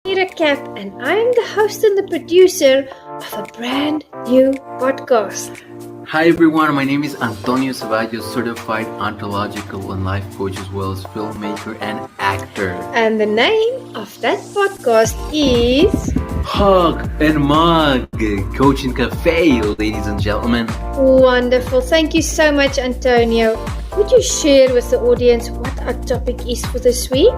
Juanita Kapp, and I'm the host and the producer of a brand new podcast. Hi everyone, my name is Antonio Cevallos, certified ontological and life coach as well as filmmaker and actor. And the name of that podcast is Hug and Mug Coaching Cafe, ladies and gentlemen. Wonderful. Thank you so much, Antonio. Would you share with the audience what our topic is for this week?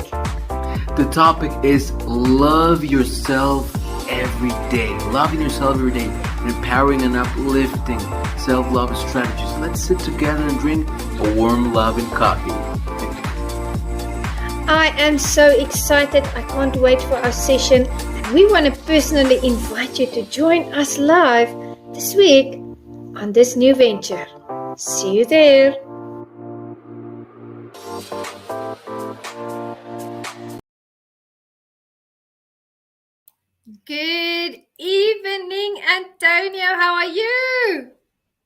The topic is love yourself every day. Loving yourself every day. Empowering and uplifting self-love strategies. Let's sit together and drink a warm, loving coffee. I am so excited. I can't wait for our session. And we want to personally invite you to join us live this week on this new venture. See you there. Good evening, Antonio. How are you?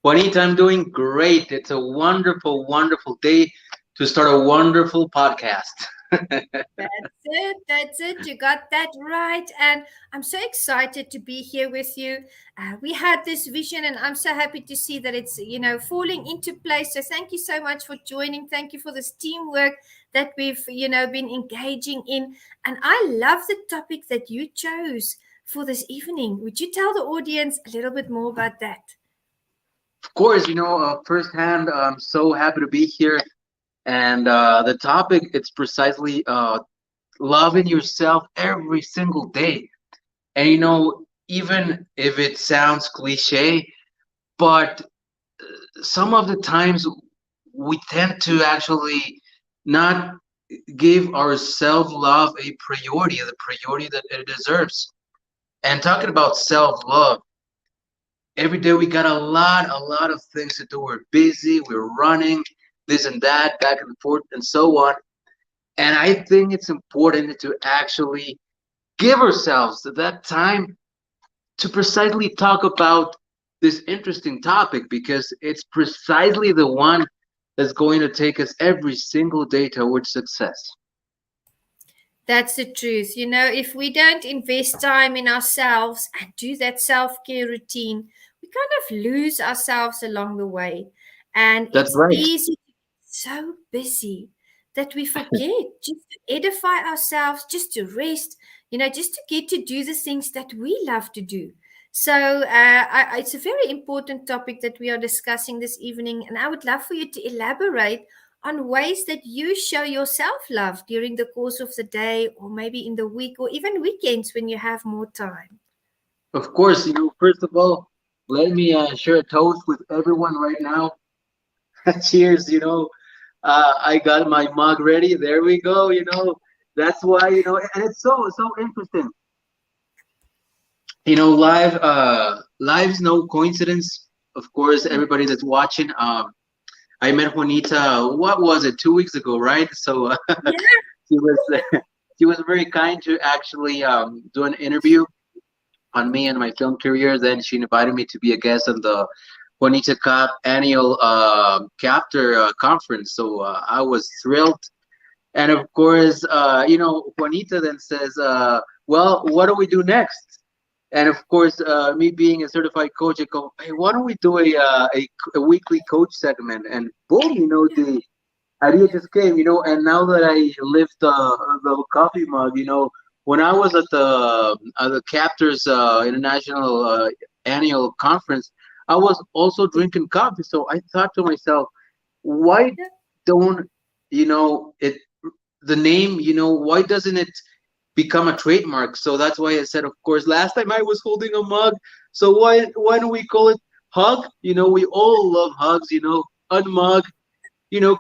Juanita, I'm doing great. It's a wonderful, wonderful day to start a wonderful podcast. That's it. You got that right. And I'm so excited to be here with you. We had this vision, and I'm so happy to see that it's, falling into place. So thank you so much for joining. Thank you for this teamwork that we've, been engaging in. And I love the topic that you chose for this evening. Would you tell the audience a little bit more about that? Of course, firsthand, I'm so happy to be here. And the topic, it's precisely loving yourself every single day. And, even if it sounds cliche, but some of the times we tend to actually not give our self-love a priority, the priority that it deserves. And talking about self-love, every day we got a lot of things to do. We're busy, we're running, this and that, back and forth, and so on. And I think it's important to actually give ourselves that time to precisely talk about this interesting topic, because it's precisely the one that's going to take us every single day towards success. That's the truth. If we don't invest time in ourselves and do that self-care routine, we kind of lose ourselves along the way. And That's right. Easy to get so busy that we forget just to edify ourselves, just to rest, just to get to do the things that we love to do. So it's a very important topic that we are discussing this evening. And I would love for you to elaborate on ways that you show your self-love during the course of the day, or maybe in the week, or even weekends when you have more time. Of course, first of all, let me share a toast with everyone right now. Cheers, I got my mug ready. There we go, that's why, and it's so interesting. Life's no coincidence. Of course, everybody that's watching, I met Juanita, what was it, 2 weeks ago, right? So Yeah. she was very kind to actually do an interview on me and my film career. Then she invited me to be a guest on the Juanita Kapp annual Captor conference. So I was thrilled. And of course, Juanita then says, well, what do we do next? And of course, me being a certified coach, I go, hey, why don't we do a weekly coach segment? And boom, the idea just came, and now that I lift the coffee mug, when I was at the Captors International Annual Conference, I was also drinking coffee. So I thought to myself, why don't, the name, why doesn't it become a trademark? So that's why I said, of course, last time I was holding a mug. So why don't we call it Hug? We all love hugs, unmug,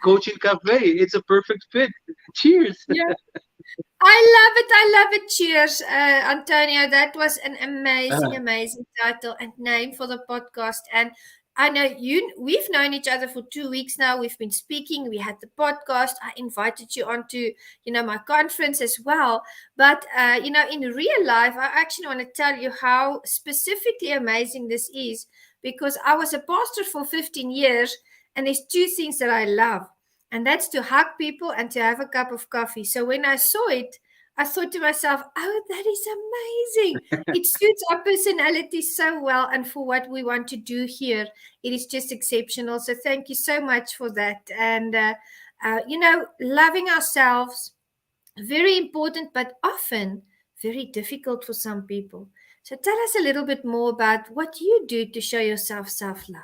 Coaching Cafe. It's a perfect fit. Cheers. Yeah. I love it. Cheers, Antonio. That was an amazing title and name for the podcast. And I know we've known each other for 2 weeks now. We've been speaking. We had the podcast. I invited you onto, my conference as well. But, in real life, I actually want to tell you how specifically amazing this is, because I was a pastor for 15 years, and there's two things that I love. And that's to hug people and to have a cup of coffee. So when I saw it, I thought to myself, oh, that is amazing. It suits our personality so well. And for what we want to do here, it is just exceptional. So thank you so much for that. And, loving ourselves, very important, but often very difficult for some people. So tell us a little bit more about what you do to show yourself self love.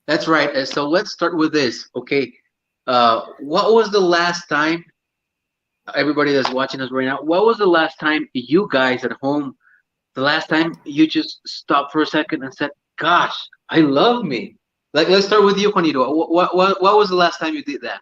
That's right. So let's start with this. Okay. What was the last time, everybody that's watching us right now, what was the last time you guys at home, the last time you just stopped for a second and said, "Gosh, I love me"? Like, let's start with you, Juanito. What was the last time you did that?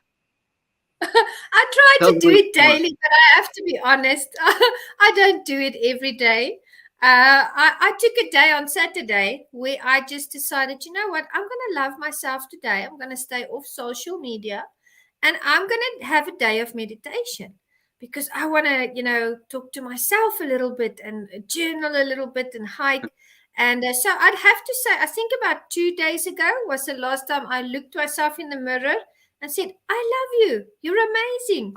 I try Tell to me do what it you want. daily, but I have to be honest. I don't do it every day. I took a day on Saturday where I just decided, you know what, I'm going to love myself today. I'm going to stay off social media and I'm going to have a day of meditation because I want to, talk to myself a little bit and journal a little bit and hike. And so I'd have to say, I think about 2 days ago was the last time I looked myself in the mirror and said, I love you. You're amazing.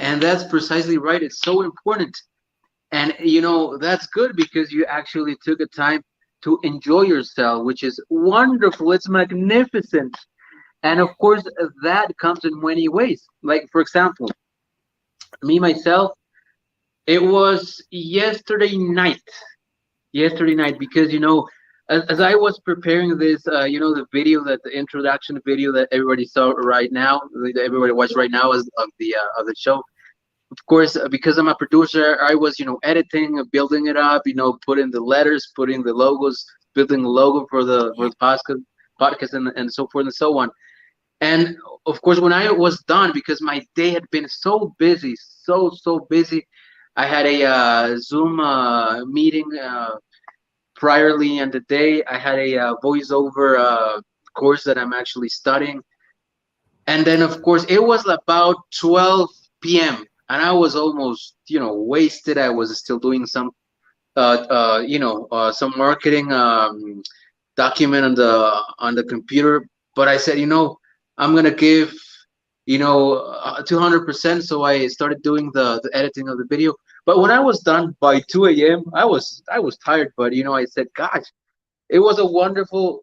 And that's precisely right. It's so important. And that's good because you actually took a time to enjoy yourself, which is wonderful. It's magnificent. And of course, that comes in many ways. Like, for example, me myself, it was yesterday night, because as I was preparing this, the video, that the introduction video that everybody saw right now, that everybody watched right now, is of the show. Of course, because I'm a producer, I was editing, building it up, putting the letters, putting the logos, building the logo for the Yeah. podcast, and so forth and so on. And of course, when I was done, because my day had been so busy, so busy, I had a Zoom meeting priorly in the day. I had a voiceover course that I'm actually studying, and then of course it was about 12 p.m. and I was almost wasted. I was still doing some marketing document on the computer, but I said, I'm gonna give 200%. So I started doing the editing of the video. But when I was done by 2 a.m., I was tired. But I said, gosh, it was a wonderful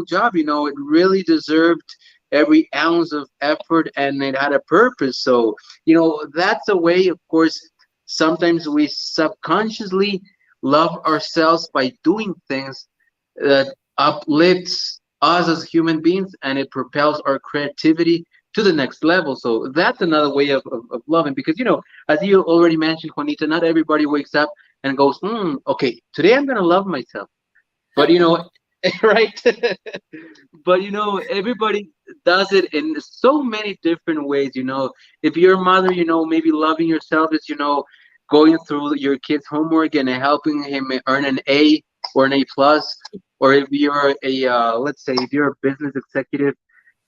job. It really deserved every ounce of effort, and it had a purpose. So that's a way. Of course, sometimes we subconsciously love ourselves by doing things that uplifts us as human beings, and it propels our creativity to the next level. So that's another way of loving, because as you already mentioned, Juanita, not everybody wakes up and goes, okay, today I'm gonna love myself. But right? But everybody does it in so many different ways. If you're a mother, maybe loving yourself is going through your kid's homework and helping him earn an A or an A+. Or if you're a let's say, if you're a business executive,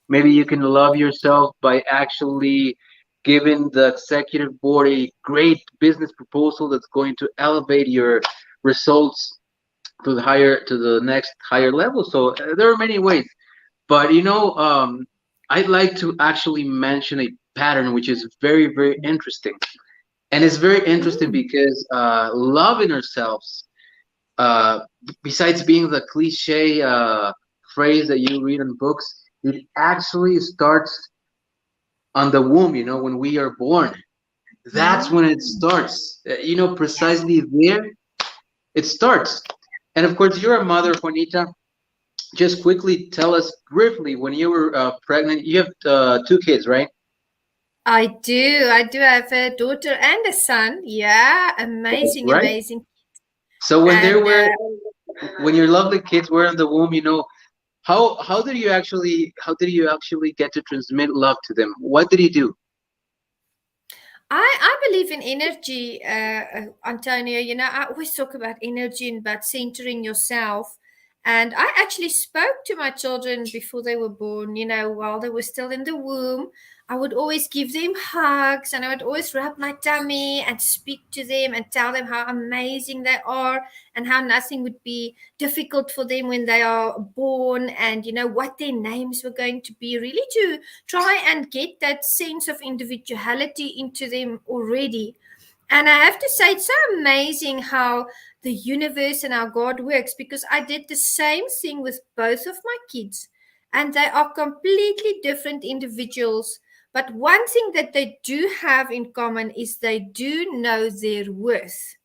maybe you can love yourself by actually giving the executive board a great business proposal that's going to elevate your results to the next higher level. So there are many ways, but I'd like to actually mention a pattern which is very, very interesting. And it's very interesting Mm. because loving ourselves, besides being the cliche phrase that you read in books, it actually starts on the womb. When we are born, that's when it Mm. starts. Precisely there it starts. And of course, you're a mother, Juanita. Just quickly tell us briefly, when you were pregnant. You have two kids, right? I do. I do have a daughter and a son. Yeah, amazing, Right. amazing. So when they And were, when your lovely kids were in the womb, how did you actually get to transmit love to them? What did you do? I believe in energy, Antonio. I always talk about energy and about centering yourself. And I actually spoke to my children before they were born, while they were still in the womb. I would always give them hugs and I would always rub my tummy and speak to them and tell them how amazing they are and how nothing would be difficult for them when they are born, and what their names were going to be, really to try and get that sense of individuality into them already. And I have to say, it's so amazing how the universe and our God works, because I did the same thing with both of my kids, and they are completely different individuals. But one thing that they do have in common is they do know their worth.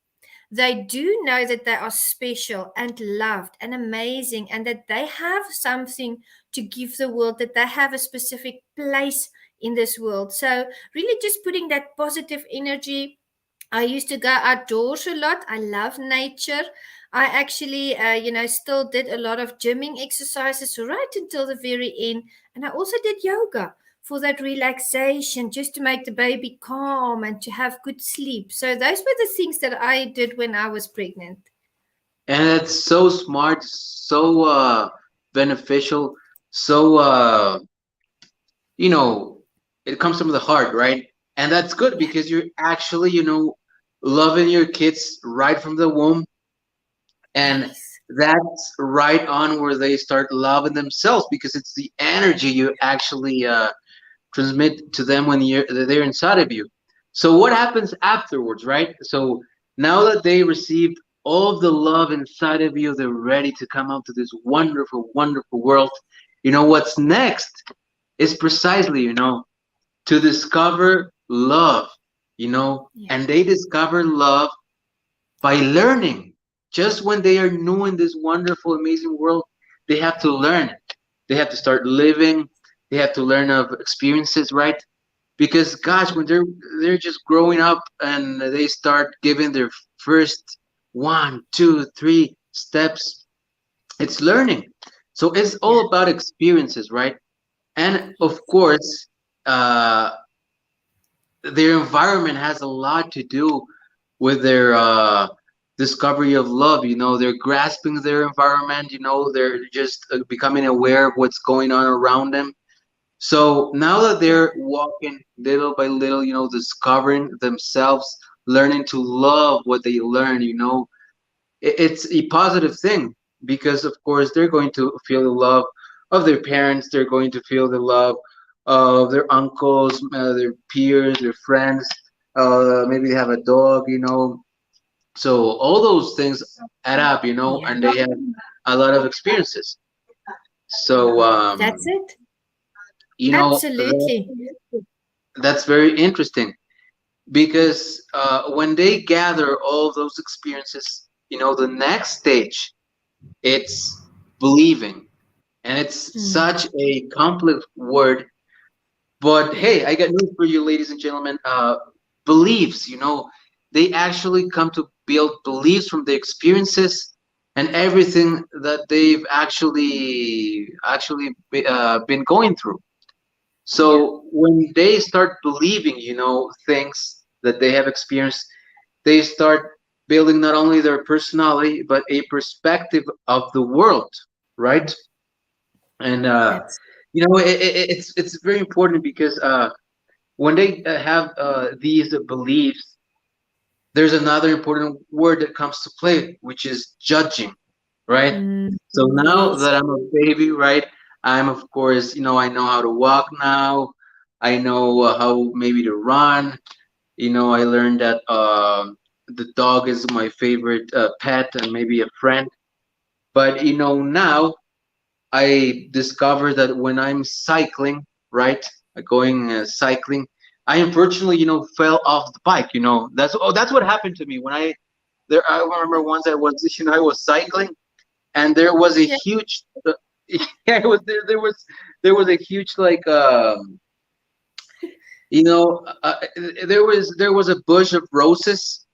They do know that they are special and loved and amazing, and that they have something to give the world, that they have a specific place in this world. So, really, just putting that positive energy. I used to go outdoors a lot. I love nature. I actually, still did a lot of gymming exercises right until the very end. And I also did yoga for that relaxation, just to make the baby calm and to have good sleep. So those were the things that I did when I was pregnant. And it's so smart, so beneficial, so you know, it comes from the heart, right? And that's good Yeah. because you're actually, loving your kids right from the womb, and Yes. that's right on where they start loving themselves, because it's the energy you actually transmit to them when they're inside of you. So what happens afterwards, right? So now that they received all of the love inside of you, they're ready to come out to this wonderful, wonderful world. What's next is precisely, to discover love, Yeah. and they discover love by learning. Just when they are new in this wonderful, amazing world, they have to learn. They have to start living. They have to learn of experiences, right? Because gosh, when they're just growing up and they start giving their first one, two, three steps, it's learning. So it's Yeah. all about experiences, right? And of Yes. course, uh, their environment has a lot to do with their discovery of love. They're grasping their environment. They're just becoming aware of what's going on around them. So now that Yeah. they're walking little by little, discovering themselves, learning to love what they learn, it's a positive thing, because of course they're going to feel the love of their parents. They're going to feel the love of their uncles, their peers, their friends. Maybe they have a dog, so all those things add up, Yeah. and they have a lot of experiences. So That's it. you know that, Absolutely. that's very interesting, because when they gather all those experiences, the next stage, it's believing. And it's Mm. such a complex word, but Yeah. hey, I got news for you, ladies and gentlemen. Beliefs, they actually come to build beliefs from the experiences and everything that they've actually been going through. Yeah. So when they start believing, things that they have experienced, they start building not only their personality but a perspective of the world, right? And That's it's very important, because when they have these beliefs, there's another important word that comes to play, which is judging, right? mm, So now yes. that I'm a baby, right, I'm of course, I know how to walk now. I know how maybe to run. I learned that the dog is my favorite pet and maybe a friend. But now I discovered that when I'm cycling, right, going cycling, I unfortunately, fell off the bike. That's what happened to me when I remember once I was, I was cycling, and there was a Yeah. huge, yeah, it was there was a huge, like, you know, there was a bush of roses,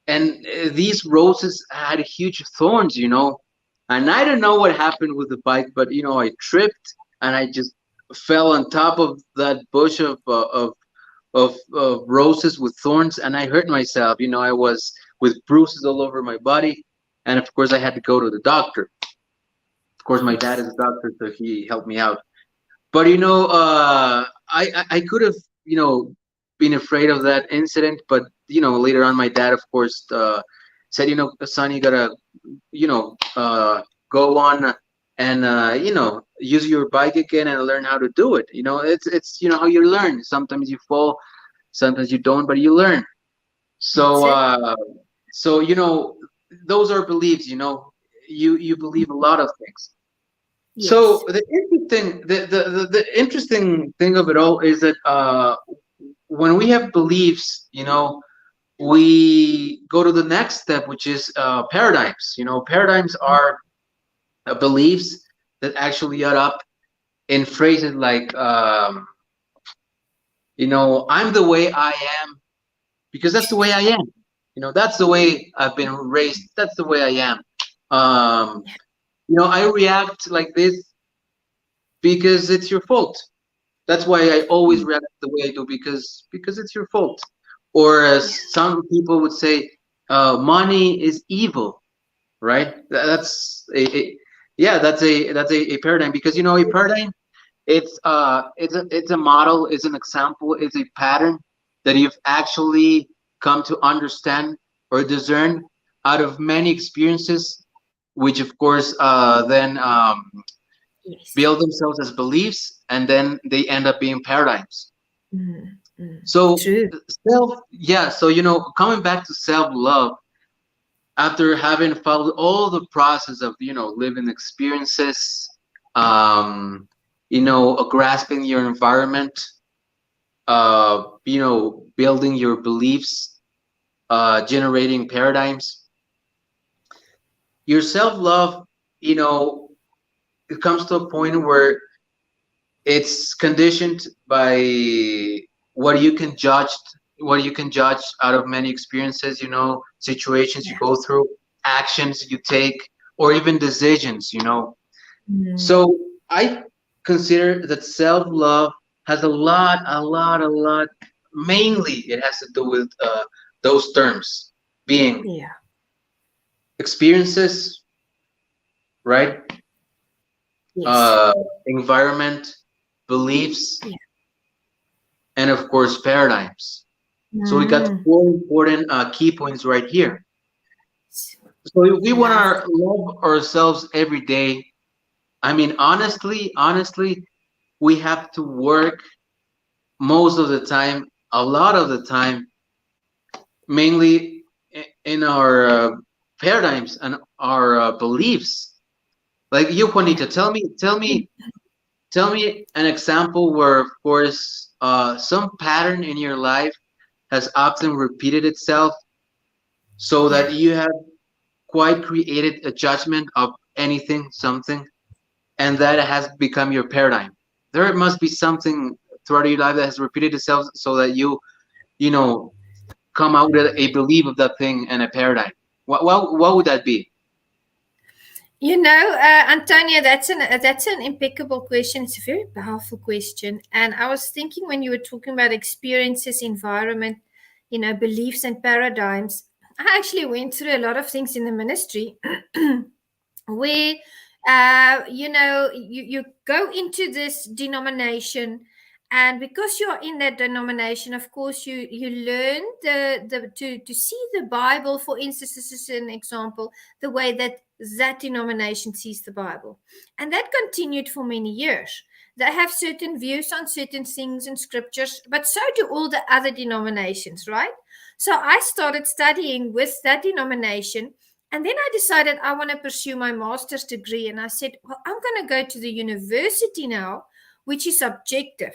and these roses had huge thorns, and I don't know what happened with the bike, but I tripped and I just fell on top of that bush of roses with thorns, and I hurt myself. I was with bruises all over my body, and of course I had to go to the doctor. course, my dad is a doctor, so he helped me out. But I could have been afraid of that incident, but later on, my dad, of course, said, son, you gotta go on and use your bike again and learn how to do it. It's how you learn. Sometimes you fall, sometimes you don't, but you learn. That's So it. so those are beliefs. You believe a lot of things. So Yes. the interesting thing of it all is that when we have beliefs, we go to the next step, which is paradigms. Paradigms are beliefs that actually add up in phrases like, I'm the way I am because that's the way I am. That's the way I've been raised. That's the way I am. Um, I react like this because it's your fault. That's why I always react the way I do because it's your fault. Or Yeah. as some people would say, money is evil, right? That's yeah, that's a paradigm because a paradigm it's a model, it's an example, it's a pattern that you've actually come to understand or discern out of many experiences, which of course then Yes. build themselves as beliefs, and then they end up being paradigms. Mm, mm. So True. so coming back to self-love after having followed all the process of living experiences, um grasping your environment, building your beliefs, generating paradigms, your self-love, you know it comes to a point where it's conditioned by what you can judge what you can judge out of many experiences, situations you Yeah. go through, actions you take, or even decisions. Mm, So I consider that self-love has a lot, mainly it has to do with those terms being yeah. experiences, right? Yes. uh Environment, beliefs, Yeah. and of course paradigms. So we got Mm. four important key points right here. So if we want Love. to love ourselves every day, I mean, honestly, we have to work most of the time, a lot of the time, mainly in our paradigms and our beliefs. Like you, Yeah. Juanita, tell me an example where, of course, some pattern in your life has often repeated itself, so Yeah. that you have quite created a judgment of anything, something, and that has become your paradigm. There must be something throughout your life that has repeated itself, so that you know, come out with a belief of that thing and a paradigm. What would that be? Antonia, that's an impeccable question. It's a very powerful question. And I was thinking when you were talking about experiences, environment, beliefs and paradigms, I actually went through a lot of things in the ministry where you go into this denomination, and because you're in that denomination, of course you learn to see the Bible. For instance, this is an example, the way that denomination sees the Bible, and that continued for many years. They have certain views on certain things in scriptures, but so do all the other denominations, right? So I started studying with that denomination, and then I decided I want to pursue my master's degree. And I said, well, I'm going to go to the university now, which is objective.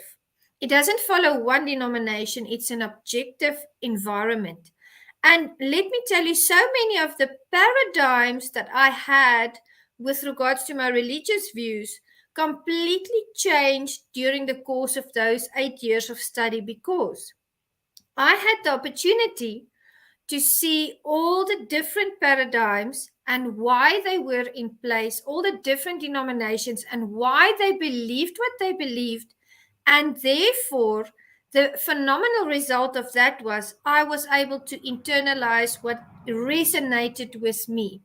It doesn't follow one denomination, it's an objective environment. And let me tell you, so many of the paradigms that I had with regards to my religious views completely changed during the course of those 8 years of study, because I had the opportunity to see all the different paradigms and why they were in place, all the different denominations and why they believed what they believed. And therefore, the phenomenal result of that was I was able to internalize what resonated with me.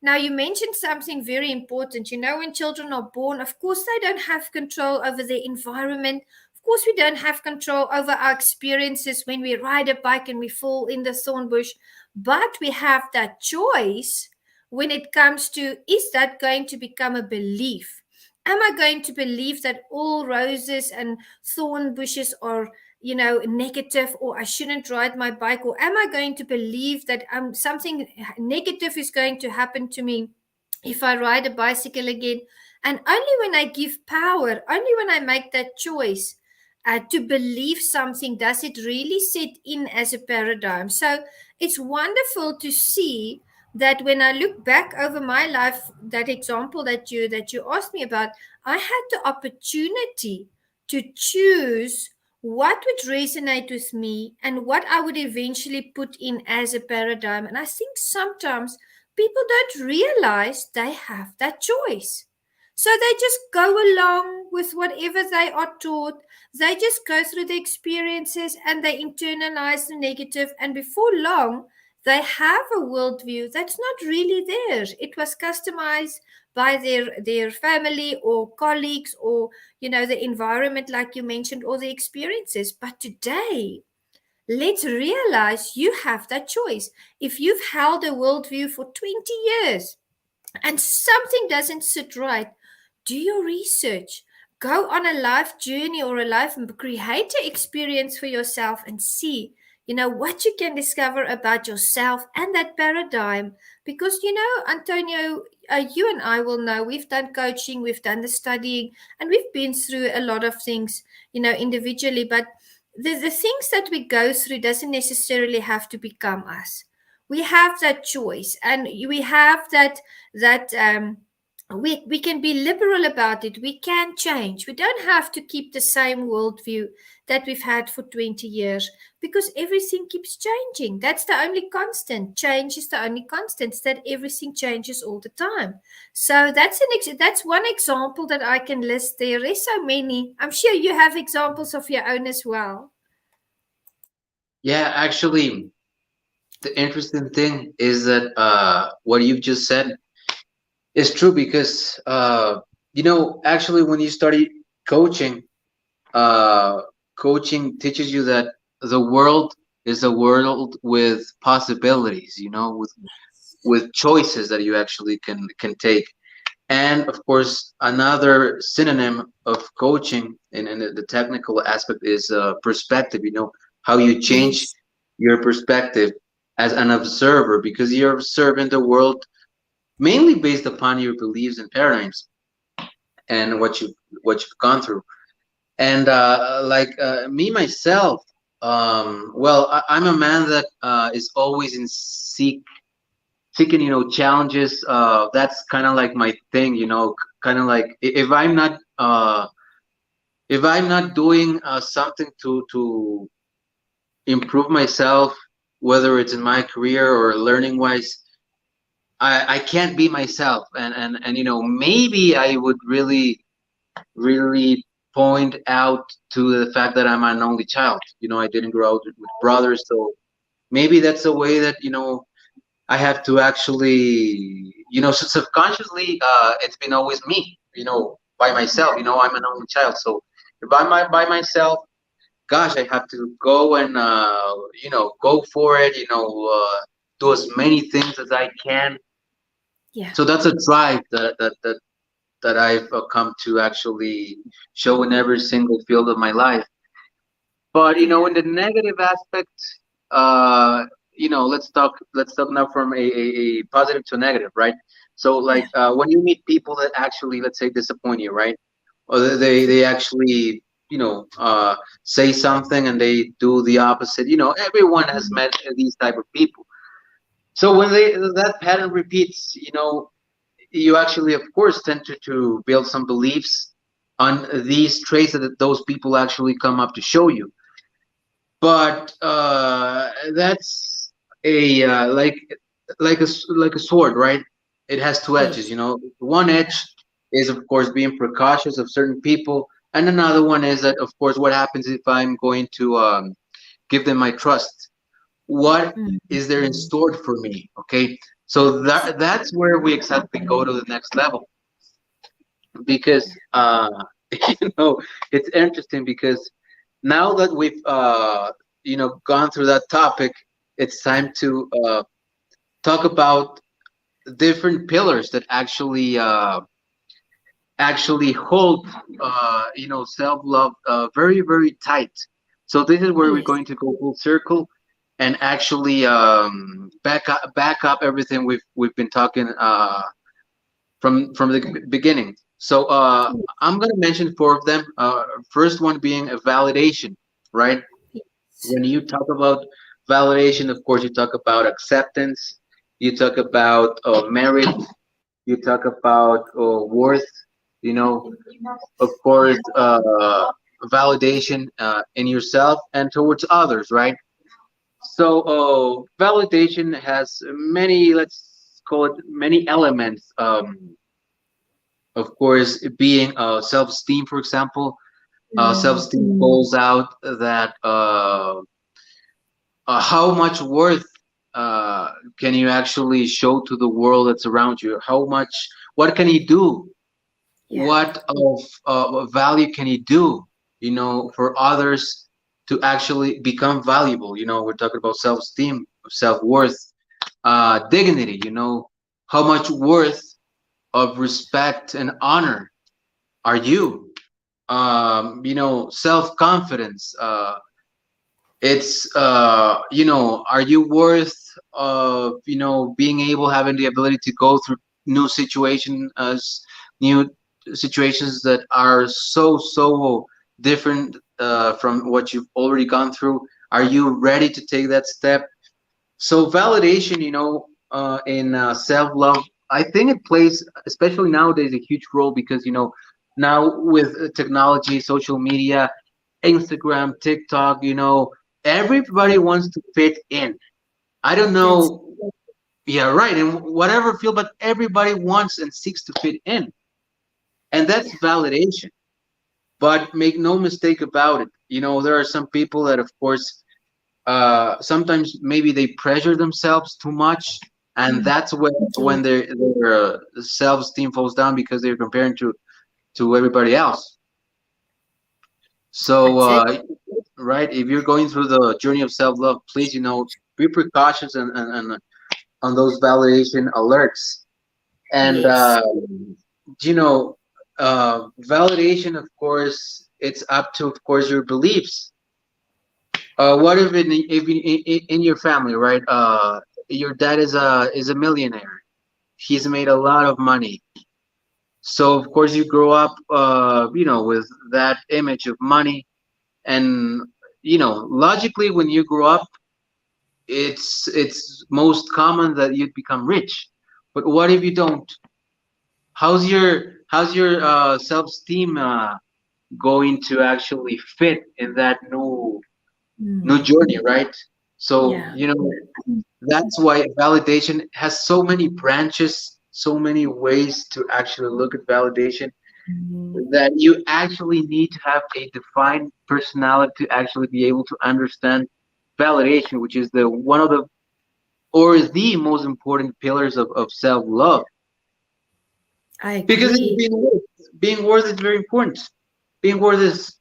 Now, you mentioned something very important. You know, when children are born, of course, they don't have control over their environment. Of course, we don't have control over our experiences when we ride a bike and we fall in the thorn bush. But we have that choice when it comes to, is that going to become a belief? Am I going to believe that all roses and thorn bushes are, negative, or I shouldn't ride my bike? Or am I going to believe that something negative is going to happen to me if I ride a bicycle again? And only when I give power, only when I make that choice to believe something, does it really set in as a paradigm. So it's wonderful to see that when I look back over my life, that example that you asked me about, I had the opportunity to choose what would resonate with me and what I would eventually put in as a paradigm. And I think sometimes people don't realize they have that choice. So they just go along with whatever they are taught. They just go through the experiences and they internalize the negative. And before long, they have a worldview that's not really theirs. It was customized by their family or colleagues, or the environment, like you mentioned, or the experiences. But today, let's realize you have that choice. If you've held a worldview for 20 years and something doesn't sit right, do your research. Go on a life journey or a life, create an experience for yourself and see, what you can discover about yourself and that paradigm. Because, Antonio, you and I will know, we've done coaching, we've done the studying, and we've been through a lot of things, individually. But the things that we go through doesn't necessarily have to become us. We have that choice, and we have that we can be liberal about it. We can change. We don't have to keep the same worldview that we've had for 20 years, because everything keeps changing. That's the only constant. Change is the only constant, that everything changes all the time. So that's one example that I can list. There is so many. I'm sure you have examples of your own as well. Yeah, actually, the interesting thing is that what you've just said is true because actually when you study coaching, uh, coaching teaches you that the world is a world with possibilities, with choices that you actually can take. And of course, another synonym of coaching in the technical aspect is perspective. How you change Yes. your perspective as an observer, because you're observing the world mainly based upon your beliefs and paradigms and what you've gone through. And me myself, well, I'm a man that is always in seeking, challenges. That's kind of like my thing, kind of like if I'm not doing something to improve myself, whether it's in my career or learning wise, I can't be myself. And maybe I would really point out to the fact that I'm an only child. I didn't grow up with brothers, so maybe that's a way that I have to actually, subconsciously, it's been always me, by myself. I'm an only child, so if I'm by myself, gosh, I have to go and go for it. Do as many things as I can. Yeah. So that's a drive that I've come to actually show in every single field of my life. But in Yeah. the negative aspect, uh, let's talk now from a positive to a negative, right? So like Yeah. when you meet people that actually, let's say, disappoint you, right? Or they actually say something and they do the opposite. Everyone has Mhm. met these type of people. So when that pattern repeats, you actually, of course, tend to build some beliefs on these traits that those people actually come up to show you. But that's a like a sword, right? It has two edges. Yes. One edge is, of course, being precautious of certain people, and another one is that, of course, what happens if I'm going to give them my trust? What is there in Mhm. store for me? Okay, So that's where we exactly go to the next level, because you know, it's interesting because now that we've gone through that topic, it's time to talk about different pillars that actually hold self love very very tight. So this is where we're Yes. going to go full circle and actually back up everything we've been talking from the beginning. So I'm gonna mention four of them. First one being a validation, right? Yes. When you talk about validation, of course, you talk about acceptance, you talk about merit, you talk about worth, you know, of course, validation in yourself and towards others, right? So, validation has many, let's call it many elements. Of course, being self-esteem, for example, Mm. self-esteem calls out that how much worth uh, can you actually show to the world that's around you? How much, what can you do? Yeah. What of value can you do, for others to actually become valuable? We're talking about self-esteem, self-worth, dignity, how much worth of respect and honor are you? Self-confidence. It's are you worth of being able, having the ability to go through new new situations that are so different from what you've already gone through? Are you ready to take that step? So validation, in self-love, I think it plays, especially nowadays, a huge role because now with technology, social media, Instagram, TikTok, everybody wants to fit in. I don't That's know, yeah, right, in whatever field, but everybody wants and seeks to fit in, and that's yeah. validation. But make no mistake about it, there are some people that, of course, sometimes maybe they pressure themselves too much, and Mm. that's when their self-esteem falls down because they're comparing to everybody else. So, That's it. right, if you're going through the journey of self-love, please, be precautious and on those validation alerts. And Yes. you know, validation, of course, it's up to, of course, your beliefs. What if in your family, right? Your dad is a millionaire. He's made a lot of money. So of course you grow up, with that image of money, and logically, when you grow up, it's most common that you'd become rich. But what if you don't? How's your self-esteem going to actually fit in that new Mm. journey, right? So Yeah. that's why validation has so many branches, so many ways to actually look at validation, Mm. that you actually need to have a defined personality to actually be able to understand validation, which is the one of the or the most important pillars of self-love. I Because it's agree. being worth is very important. Being worth is,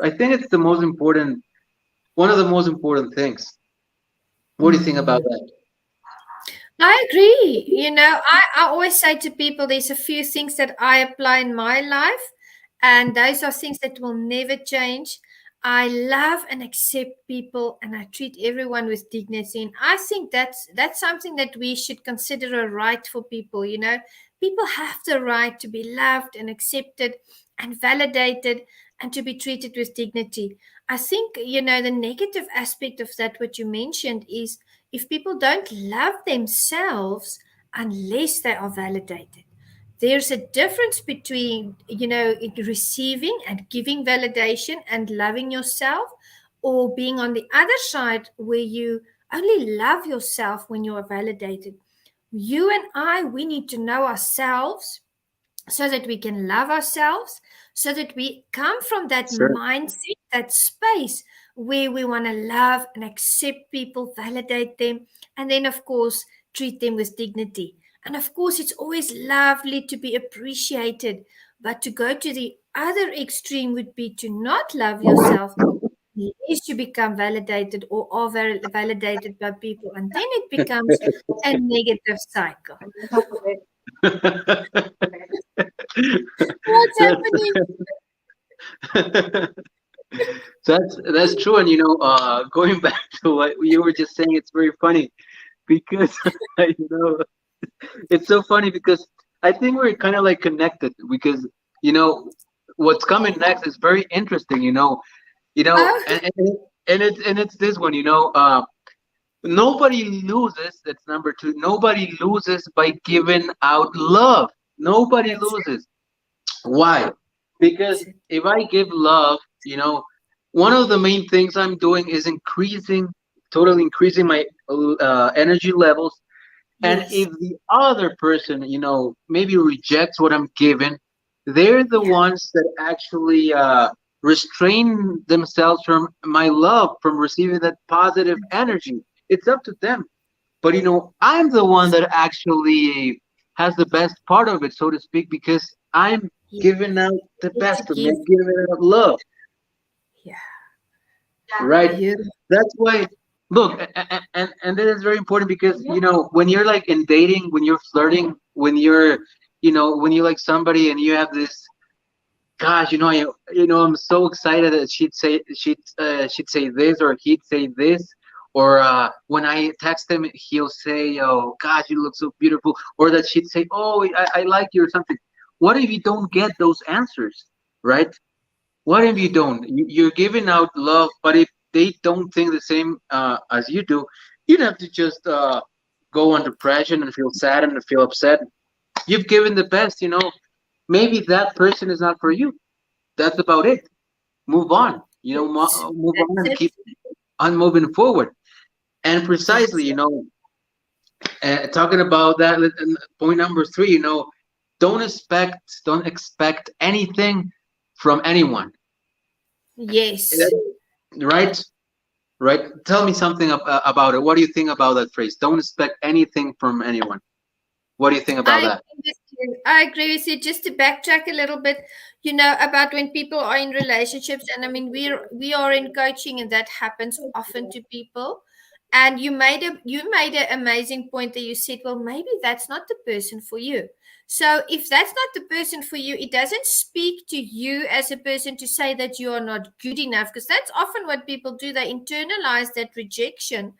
I think it's the most important, one of the most important things. What do you think about Mm. that? I agree. I always say to people there's a few things that I apply in my life, and those are things that will never change. I love and accept people, and I treat everyone with dignity. And I think that's something that we should consider a right for people. People have the right to be loved and accepted and validated and to be treated with dignity. I think, the negative aspect of that, what you mentioned, is if people don't love themselves unless they are validated. There's a difference between, receiving and giving validation and loving yourself, or being on the other side where you only love yourself when you are validated. You and I, we need to know ourselves so that we can love ourselves, so that we come from that Sure. mindset, that space where we want to love and accept people, validate them, and then, of course, treat them with dignity. And of course, it's always lovely to be appreciated, but to go to the other extreme would be to not love yourself unless you become validated or are validated by people, and then it becomes a negative cycle. What's that's happening? that's true. And going back to what you were just saying, it's very funny because you know it's so funny because I think we're kind of like connected because you know what's coming next is very interesting. Oh, And it's this one. Nobody loses. That's number two. Nobody loses by giving out love. Nobody that's loses. Why? Because it. if I give love, one of the main things I'm doing is totally increasing my energy levels. And Yes. if the other person, maybe rejects what I'm giving, they're the Yeah. ones that actually restrain themselves from my love, from receiving that positive energy. It's up to them. But I'm the one that actually has the best part of it, so to speak, because I'm Yeah. giving out the Get to best of me, give. I'm giving out love, Yeah. right? Beautiful. That's why. Look, and this is very important because when you're like in dating, when you're flirting, when you like somebody and you have this, gosh, I'm so excited that she'd say this or he'd say this, or when I text him, he'll say, "Oh, gosh, you look so beautiful," or that she'd say, "Oh, I like you," or something. What if you don't get those answers, right? What if you don't? You're giving out love, but if they don't think the same as you do, you'd have to just go on depression and feel sad and feel upset. You've given the best, maybe that person is not for you. That's about it. Move on. Move on That's and it. keep on moving forward. And precisely, Yes. talking about that, point number three, don't expect anything from anyone, Yes. right? Right. Tell me something about it. What do you think about that phrase? Don't expect anything from anyone. What do you think about I that? agree with you. I agree with you. Just to backtrack a little bit, about when people are in relationships, and I mean we are in coaching, and that happens often to people. And you made an amazing point that you said, well, maybe that's not the person for you. So if that's not the person for you, it doesn't speak to you as a person to say that you are not good enough, because that's often what people do. They internalize that rejection,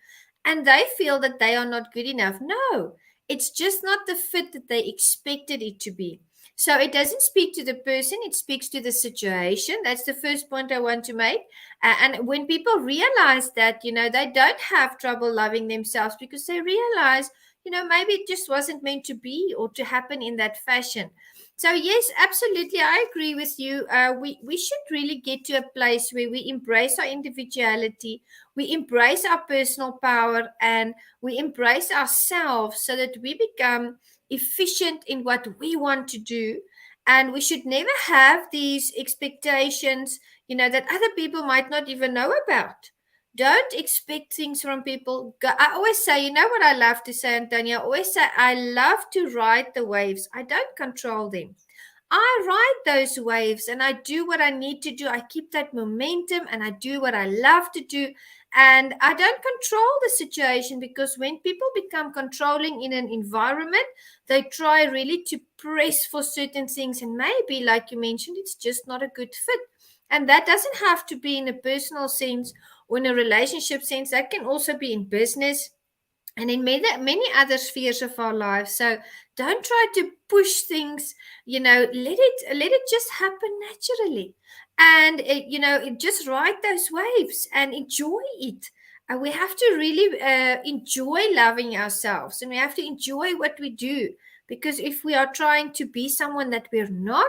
and they feel that they are not good enough. No, it's just not the fit that they expected it to be. So it doesn't speak to the person, it speaks to the situation. That's the first point I want to make. And when people realize that, they don't have trouble loving themselves because they realize, maybe it just wasn't meant to be or to happen in that fashion. So yes, absolutely, I agree with you. We should really get to a place where we embrace our individuality, we embrace our personal power, and we embrace ourselves so that we become efficient in what we want to do. And we should never have these expectations, that other people might not even know about. Don't expect things from people. I always say, what I love to say, Antonia? I always say, I love to ride the waves. I don't control them. I ride those waves and I do what I need to do. I keep that momentum and I do what I love to do. And I don't control the situation, because when people become controlling in an environment, they try really to press for certain things. And maybe, like you mentioned, it's just not a good fit. And that doesn't have to be in a personal sense or in a relationship sense, that can also be in business and in many other spheres of our lives. So don't try to push things. Let it just happen naturally. And just ride those waves and enjoy it. And we have to really enjoy loving ourselves, and we have to enjoy what we do, because if we are trying to be someone that we're not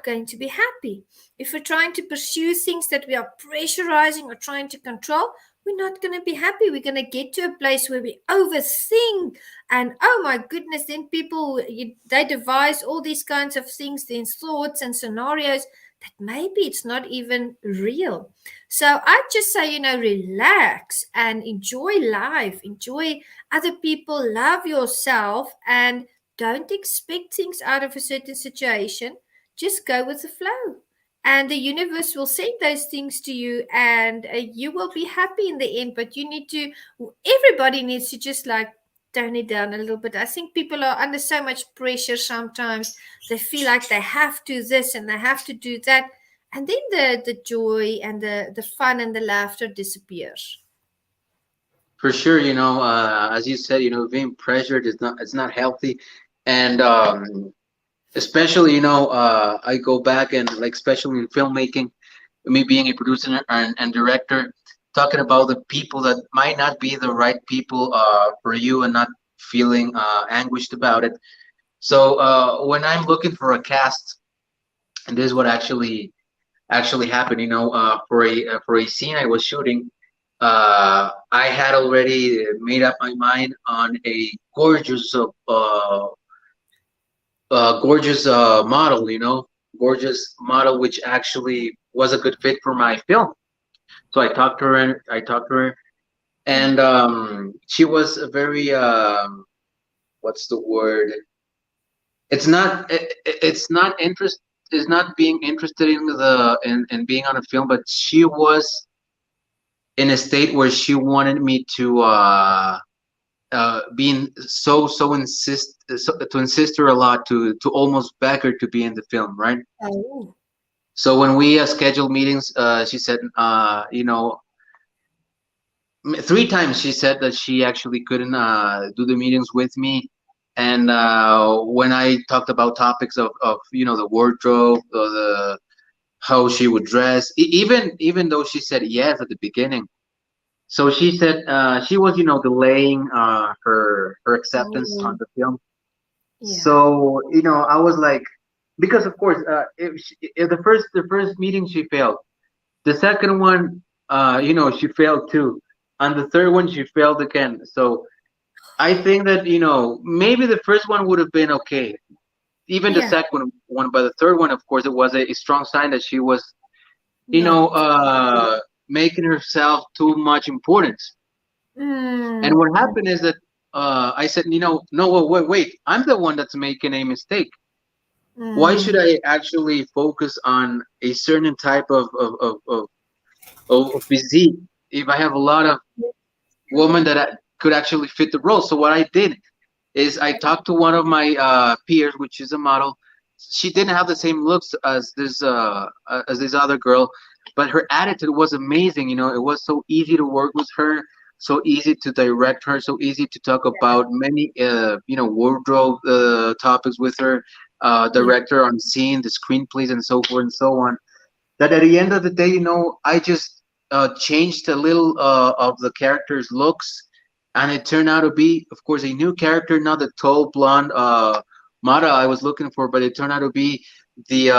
going to be happy. If we're trying to pursue things that we are pressurizing or trying to control, we're not going to be happy. We're going to get to a place where we overthink, and oh my goodness, then people they devise all these kinds of things, these thoughts and scenarios that maybe it's not even real. So I just say, relax and enjoy life, enjoy other people, love yourself, and don't expect things out of a certain situation. Just go with the flow. And the universe will send those things to you, and you will be happy in the end. But everybody needs to just like tone it down a little bit. I think people are under so much pressure sometimes. They feel like they have to this and they have to do that. And then the joy and the fun and the laughter disappears. For sure, as you said, being pressured is not, it's not healthy. And especially, I go back and like, especially in filmmaking, me being a producer and director, talking about the people that might not be the right people for you, and not feeling anguished about it. So when I'm looking for a cast, and this is what actually happened, for a scene I was shooting, I had already made up my mind on a gorgeous model, gorgeous model, which actually was a good fit for my film. So I talked to her, Yeah. and she was a very what's the word? It's not interest is not being interested in being on a film, but she was in a state where she wanted me to being so to insist her a lot, to almost beg her to be in the film, right? Oh. So when we scheduled meetings, she said, 3 times she said that she actually couldn't do the meetings with me. And when I talked about topics of the wardrobe, or the how she would dress, even though she said yes at the beginning, so she said she was delaying her acceptance on Oh. the film. Yeah. So I was like, because of course, if the first meeting she failed, the second one, she failed too. On the third one, she failed again. So I think that maybe the first one would have been okay, even the Yeah. second one, but the third one, of course, it was a strong sign that she was, you know, Not. uh, making herself too much importance. And Mm. what happened is that I said, no, wait, I'm the one that's making a mistake. Why should Mm. I actually focus on a certain type of physique if I have a lot of women that could actually fit the role? So what I did is I talked to one of my peers, which is a model. She didn't have the same looks as this other girl, but her attitude was amazing. It was so easy to work with her, so easy to direct her, so easy to talk about many wardrobe topics with her, Yeah. direct her on scene, the screenplays, and so forth and so on. That at the end of the day, I just changed a little of the character's looks, and it turned out to be, of course, a new character, not the tall blonde Mara I was looking for, but it turned out to be the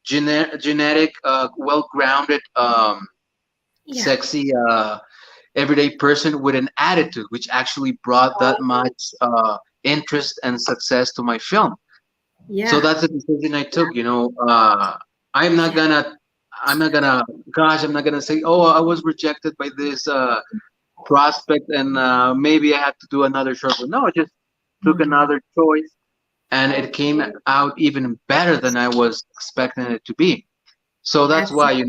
genetic, well-grounded, Yeah. sexy, everyday person with an attitude, which actually brought that much interest and success to my film. So Yeah. that's the decision I took. I'm not Yeah. gonna, I'm not gonna, gosh, I'm not gonna say, oh, I was rejected by this prospect, and maybe I have to do another short film. No, I just took Mm. another choice, and it came out even better than I was expecting it to be. So that's That's why,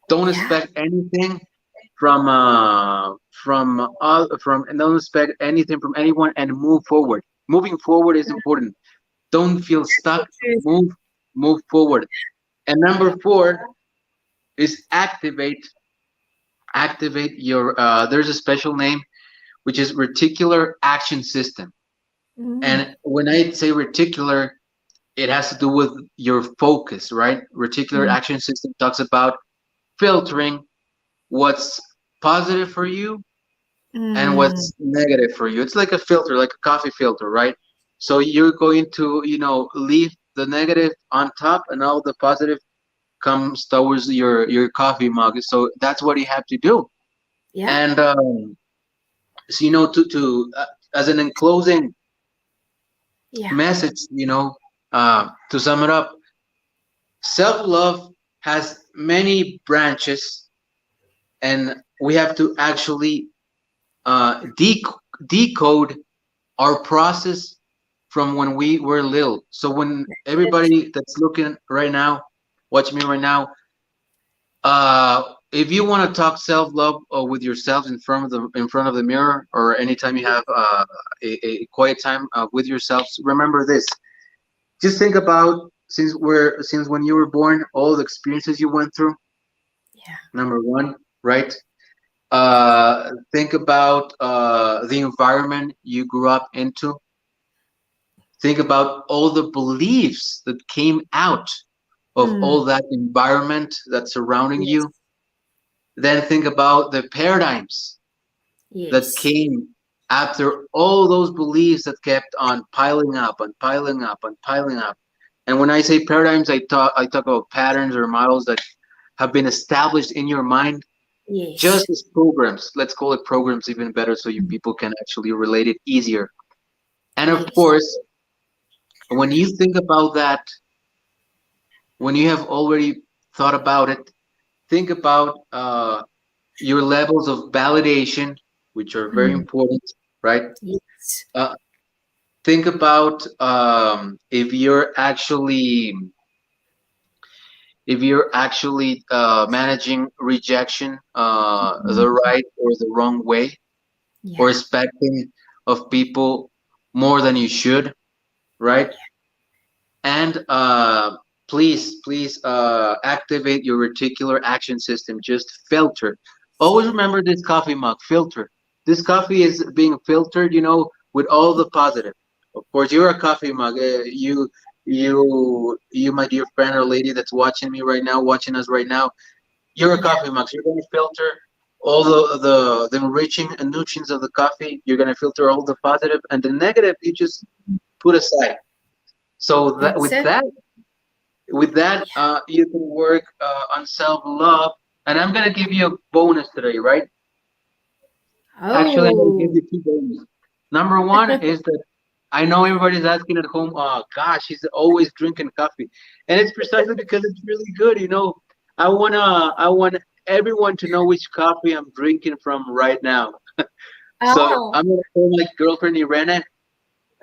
don't yeah. expect anything and don't expect anything from anyone, and move forward. Moving forward is important. Don't feel That's the stuck. truth. Move forward. And number four is activate your there's a special name, which is reticular action system. Mm. And when I say reticular, it has to do with your focus, right? Reticular Mm. action system talks about filtering what's positive for you and Mm. what's negative for you. It's like a filter, like a coffee filter, right? So you're going to, leave the negative on top, and all the positive comes towards your coffee mug. So that's what you have to do. Yeah. And so, to as an enclosing Yeah. message, to sum it up, Self-love has many branches, and we have to actually decode our process from when we were little. So when everybody that's looking right now, watching me right now, if you want to talk self-love with yourself in front of the mirror, or anytime you have a quiet time with yourselves, remember this. Just think about, since when you were born, all the experiences you went through. Yeah. Number one, right? Think about the environment you grew up into. Think about all the beliefs that came out of Mm. all that environment that's surrounding Yes. you. Then think about the paradigms that Yes. came after all those beliefs that kept on piling up and piling up and piling up. And when I say paradigms, I talk about patterns or models that have been established in your mind, just Yes. as programs. Let's call it programs even better, so you Mm. people can actually relate it easier. And of Yes. course, when you think about that, when you have already thought about it, think about your levels of validation, which are very Mm. important, right? Yes. Uh, think about if you're actually managing rejection the Mm. right or the wrong way, or Yeah. expecting of people more than you should, right? Yeah. And please activate your reticular action system. Just filter. Always Yeah. remember this coffee mug, filter. This coffee is being filtered, with all the positive. Of course, you're a coffee mug. You, my dear friend or lady that's watching me right now, watching us right now, you're a Yeah. coffee mug. So you're going to filter all the enriching and nutrients of the coffee. You're going to filter all the positive, and the negative you just put aside. So that That's with it. that with that, Yeah. you can work on self-love. And I'm gonna give you a bonus today, right? Actually, I'm gonna give Oh. you two bonuses. Number one is that I know everybody's asking at home, oh gosh, he's always drinking coffee. And it's precisely because it's really good, I want everyone to know which coffee I'm drinking from right now. So Oh. I'm gonna call my girlfriend Irene.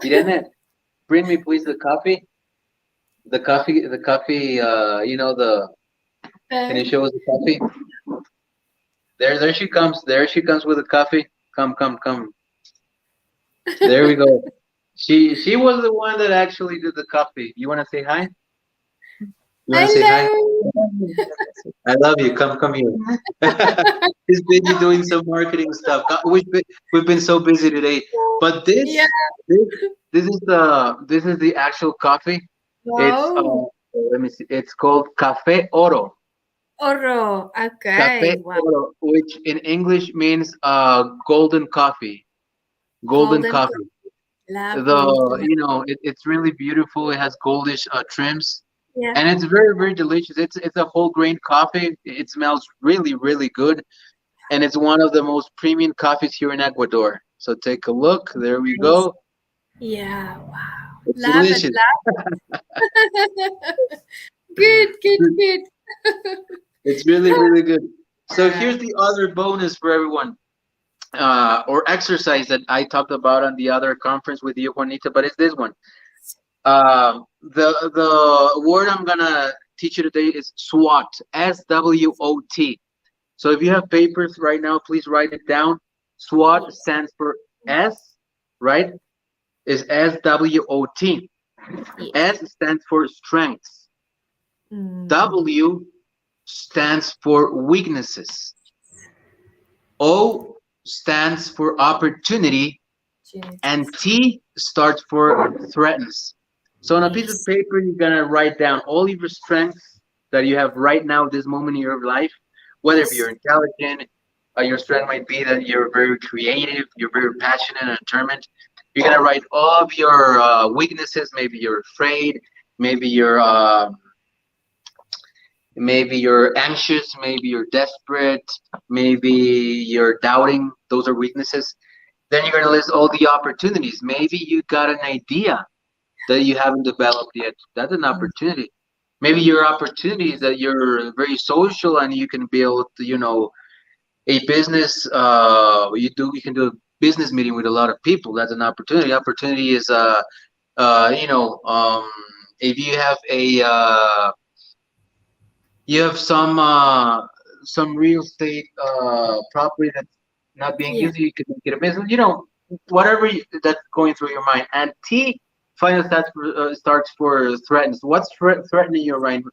Irene, bring me please the coffee. The coffee, can you Um, show us the coffee? There she comes. There she comes with the coffee. Come, come, come. There we go. She was the one that actually did the coffee. You want to say hi? You want to say hi? Hello. I love you. Come, come here. She's busy doing some marketing stuff. We've been so busy today. But Yeah. this this is the actual coffee. It's Wow. let me see. It's called Café Oro. Oro. Café Okay. Wow. Oro, which in English means golden coffee. Golden Golden. coffee. The Lovely. it's really beautiful. It has goldish trims, Yeah. and it's very very delicious. It's a whole grain coffee. It smells really really good, and it's one of the most premium coffees here in Ecuador. So take a look. There we Nice. go. Yeah. Wow. It's Love it. delicious. Love. Good. Good. Good. It's really really good. So Yeah. here's the other bonus for everyone, or exercise that I talked about on the other conference with you, Juanita. But it's this one. The word I'm gonna teach you today is SWOT. SWOT. So if you have papers right now, please write it down. SWOT Yes. stands for S, right? Is SWOT. Yes. S stands for strengths. Mm. W stands for weaknesses. O stands for opportunity, and Opportunities. T starts for threatens. So on a piece of Yes. paper, you're gonna write down all of your strengths that you have right now, this moment in your life. Whether if Yes. you're intelligent, your strength might be that you're very creative, you're very passionate and determined. You're gonna write all of your weaknesses. Maybe you're afraid. Maybe you're uh, maybe you're anxious. Maybe you're desperate. Maybe you're doubting. Those are weaknesses. Then you're gonna list all the opportunities. Maybe you got an idea that you haven't developed yet. That's an Mm. opportunity. Maybe your opportunities that you're very social and you can build, a business. You can do a business meeting with a lot of people. That's an opportunity. Opportunity is if you have some real estate property that's not being Yeah. used, you can get a business. Whatever that's going through your mind. And T final starts for threatens. What's threatening you right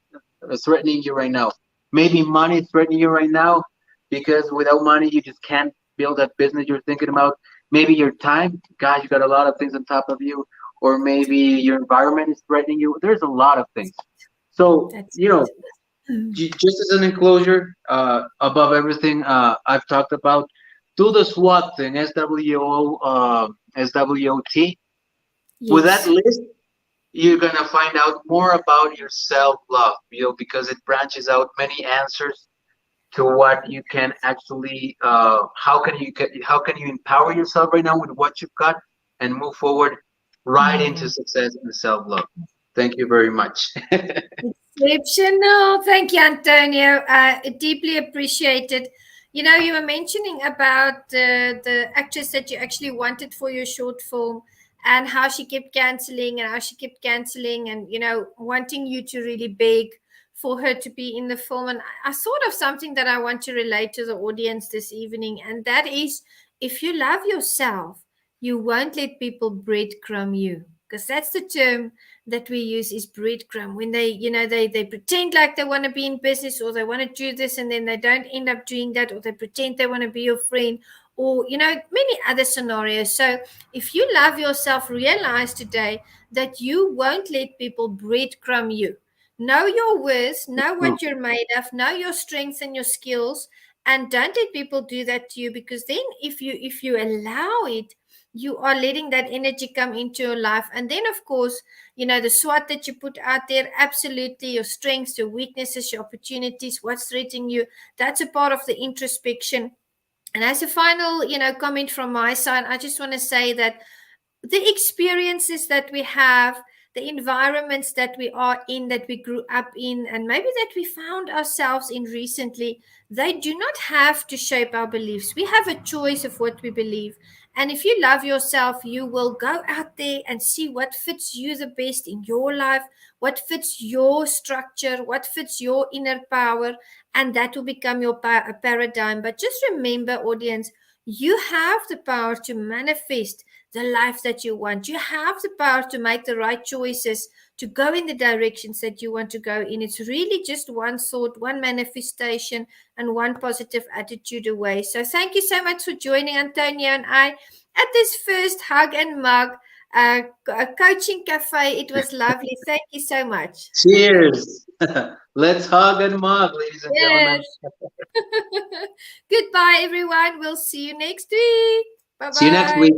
now? Maybe money is threatening you right now because without money you just can't build that business you're thinking about. Maybe your time, gosh, you got a lot of things on top of you, or maybe your environment is threatening you. There's a lot of things. So, That's it. Mm. just as an enclosure, above everything I've talked about, do the SWOT thing, SWOT. With that Yes. list, you're gonna find out more about your self-love, because it branches out many answers to what you can actually, how can you empower yourself right now with what you've got and move forward right into Mm. success and self-love. Thank you very much. Exceptional. Thank you, Antonio. Deeply appreciated. You were mentioning about the actress that you actually wanted for your short film and how she kept canceling and how she kept canceling and, wanting you to really beg for her to be in the film. And I sort of something that I want to relate to the audience this evening. And that is if you love yourself, you won't let people breadcrumb you. Because that's the term that we use is breadcrumb when they pretend like they want to be in business or they want to do this and then they don't end up doing that, or they pretend they want to be your friend, or many other scenarios. So if you love yourself, realize today that you won't let people breadcrumb you. Know your worth, know what you're made of, know your strengths and your skills, and don't let people do that to you, because then if you allow it, you are letting that energy come into your life. And then of course, the SWOT that you put out there, absolutely, your strengths, your weaknesses, your opportunities, what's threatening you, that's a part of the introspection. And as a final, comment from my side, I just want to say that the experiences that we have, the environments that we are in, that we grew up in, and maybe that we found ourselves in recently, they do not have to shape our beliefs. We have a choice of what we believe. And if you love yourself, you will go out there and see what fits you the best in your life, what fits your structure, what fits your inner power, and that will become your paradigm. But just remember, audience, you have the power to manifest the life that you want. You have the power to make the right choices, to go in the directions that you want to go in. It's really just one thought, one manifestation, and one positive attitude away. So thank you so much for joining Antonio and I at this first hug and mug coaching cafe. It was lovely. Thank you so much. Cheers. Let's hug and mug, ladies and gentlemen. Yes. Goodbye, everyone. We'll see you next week. Bye See you next bye. week.